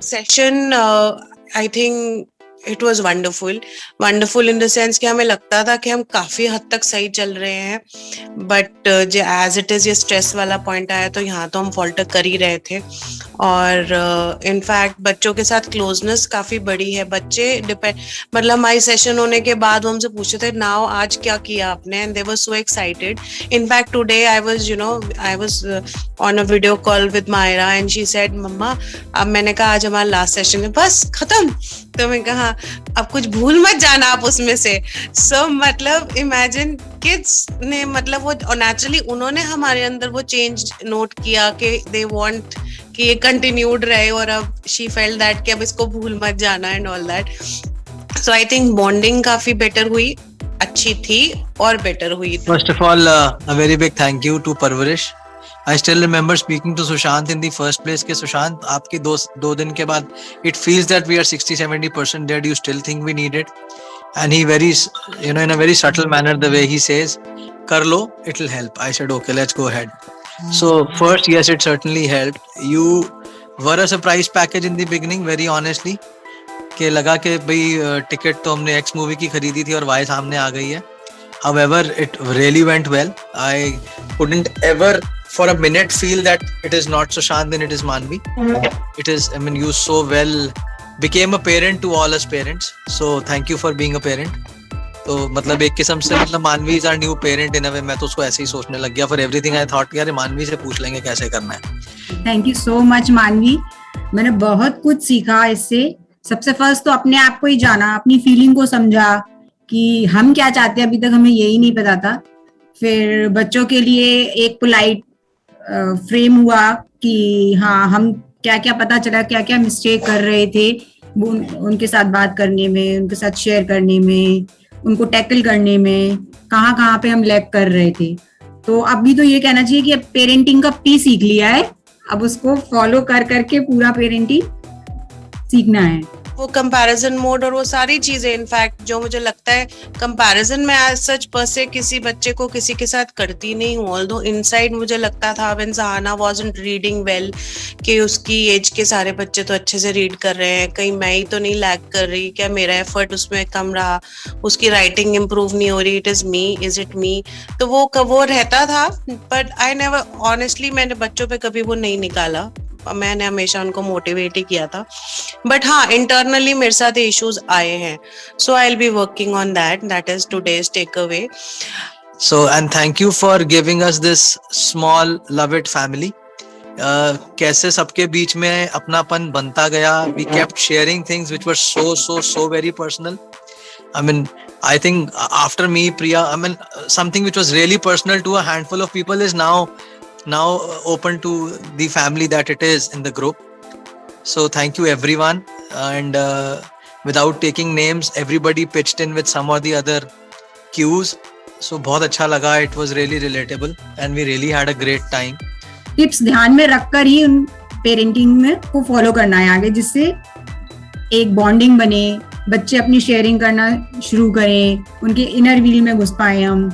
Session I think it was wonderful in the sense कि हमें लगता था कि हम काफी हद तक सही चल रहे हैं, बट जो एज इट इज ये स्ट्रेस वाला पॉइंट आया तो यहाँ तो हम फॉल्टर कर ही रहे थे। और इनफैक्ट बच्चों के साथ क्लोजनेस काफी बड़ी है। बच्चे डिपेंड, मतलब हमारी सेशन होने के बाद वो हमसे पूछते थे नाउ आज क्या किया आपने, and they were so excited. In fact today I was on a video call with Myra and she said mamma, अब मैंने कहा आज हमारा लास्ट सेशन है, बस खत्म। तो मैं कहा अब कुछ भूल मत जाना आप उसमें से। सो मतलब इमेजिन किड्स ने, मतलब वो नेचुरली उन्होंने हमारे अंदर वो चेंज नोट किया कि दे वांट कि ये कंटिन्यूड रहे, और अब शी फेल्ट दैट कि अब इसको भूल मत जाना and all that. So I think bonding काफी बेटर हुई, अच्छी थी और बेटर हुई। First of all a very big thank you to Parvarish. I still remember speaking to Sushant in the first place कि सुशांत आपके दो दिन के बाद it feels that we are 60-70% dead, you still think we need it, and he very in a very subtle manner the way he says कर लो, it will help. I said okay, let's go ahead. So first, yes, it certainly helped. You were a surprise package in the beginning, very honestly, कि लगा कि भाई ticket तो हमने X movie की खरीदी थी और Y सामने आ गई है. However, it really went well. I couldn't ever for a minute feel that it is not Sushant and it is Manvi. It is, I mean, you so well became a parent to all us parents. So thank you for being a parent. तो मतलब एक किस्म से मतलब मानवी is our new parent in a way. मैं तो उसको ऐसे ही सोचने लग गया. For everything I thought यार मानवी से पूछ लेंगे कैसे करना है. Thank you so much मानवी. मैंने बहुत कुछ सीखा इससे. सबसे फर्स्ट तो अपने आप को ही जाना, अपनी फीलिंग को समझा कि हम क्या चाहते हैं, अभी तक हमें यही नहीं पता था. फिर बच्चों के लिए एक पोलाइट फ्रेम हुआ कि हाँ हम क्या क्या पता चला, क्या क्या मिस्टेक कर रहे थे उनके साथ बात करने में, उनके साथ शेयर करने में, उनको टैकल करने में, कहाँ कहाँ पे हम लैग कर रहे थे. तो अभी तो ये कहना चाहिए कि अब पेरेंटिंग का पी सीख लिया है, अब उसको फॉलो कर करके पूरा पेरेंटिंग सीखना है. वो कंपैरिजन मोड और वो सारी चीजें, इनफैक्ट जो मुझे लगता है कंपैरिजन में एज सच पर से किसी बच्चे को किसी के साथ करती नहीं हूँ. ऑल्दो इनसाइड मुझे लगता था when Sahana wasn't reading well कि उसकी एज के सारे बच्चे तो अच्छे से रीड कर रहे हैं, कहीं मैं ही तो नहीं लैग कर रही, क्या मेरा एफर्ट उसमें कम रहा, उसकी राइटिंग इम्प्रूव नहीं हो रही, इज इट मी. तो वो रहता था, बट आई नेवर ऑनेस्टली मैंने बच्चों पे कभी वो नहीं निकाला. मैंने हमेशा उनको मोटिवेट ही किया था. बट हाँ, इंटरनली मेरे साथ इश्यूज आए हैं. So I will be working on that is today's takeaway. So and thank you for giving us this small love it family. कैसे सबके बीच में अपनापन बनता गया. We kept sharing things which were so very personal. I mean, I think after me, Priya, I mean, something which was really personal to a handful of people is now open to the family that it is in the group. So thank you everyone, and without taking names, everybody pitched in with some or the other cues. So बहुत अच्छा लगा. It was really relatable and we really had a great time. Tips ध्यान में रखकर ही उन parenting में को follow करना है आगे, जिससे एक बॉन्डिंग बने, बच्चे अपनी शेयरिंग करना शुरू करें, उनके इनर व्हील में घुस पाए हम.